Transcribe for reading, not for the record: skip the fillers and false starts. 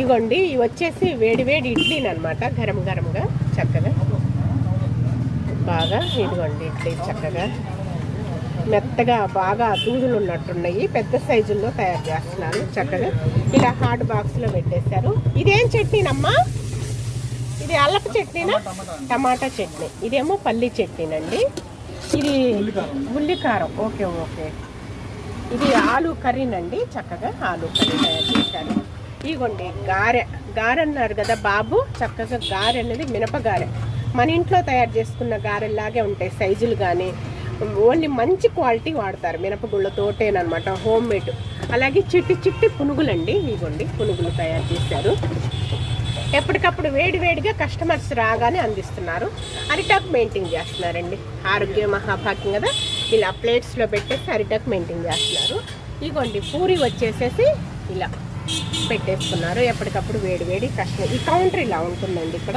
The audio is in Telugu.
ఇగోండి ఇవి వచ్చేసి వేడి వేడి ఇడ్లీని అనమాట, గరం గరంగా చక్కగా బాగా. ఇదిగోండి ఇడ్లీ చక్కగా మెత్తగా బాగా దూదులు ఉన్నట్టున్నాయి, పెద్ద సైజుల్లో తయారు చేస్తున్నారు చక్కగా. ఇలా హాట్ బాక్స్లో పెట్టేశారు. ఇదేం చట్నీనమ్మా? ఇది అల్లపు చట్నీనా టమాటా చట్నీ? ఇదేమో పల్లీ చట్నీనండి. ఇది ఉల్లికారం. Okay okay. ఇది ఆలు కర్రీనండి, చక్కగా ఆలు కర్రీ తయారు చేశారు. ఇగోండి గారె. గారె అన్నారు కదా బాబు, చక్కగా గారె అనేది మినపగారె, మన ఇంట్లో తయారు చేసుకున్న గారెలాగే ఉంటాయి సైజులు, కానీ ఓన్లీ మంచి క్వాలిటీ వాడతారు, మినపగుళ్ళతోటేనమాట, హోమ్ మేడ్. అలాగే చిట్టి చిట్టి పునుగులండి, ఇగోండి పునుగులు తయారు చేశారు. ఎప్పటికప్పుడు వేడి వేడిగా కస్టమర్స్ రాగానే అందిస్తున్నారు. అరిటాకు మెయింటైన్ చేస్తున్నారండి, ఆరోగ్య మహాభాగ్యం కదా. ఇలా ప్లేట్స్లో పెట్టేసి అరిటాకు మెయింటైన్ చేస్తున్నారు. ఇగోండి పూరి వచ్చేసేసి ఇలా పెట్టేస్తున్నారు, ఎప్పటికప్పుడు వేడి వేడి కష్టం. ఈ కౌంటర్ ఇలా ఉంటుందండి ఇక్కడ.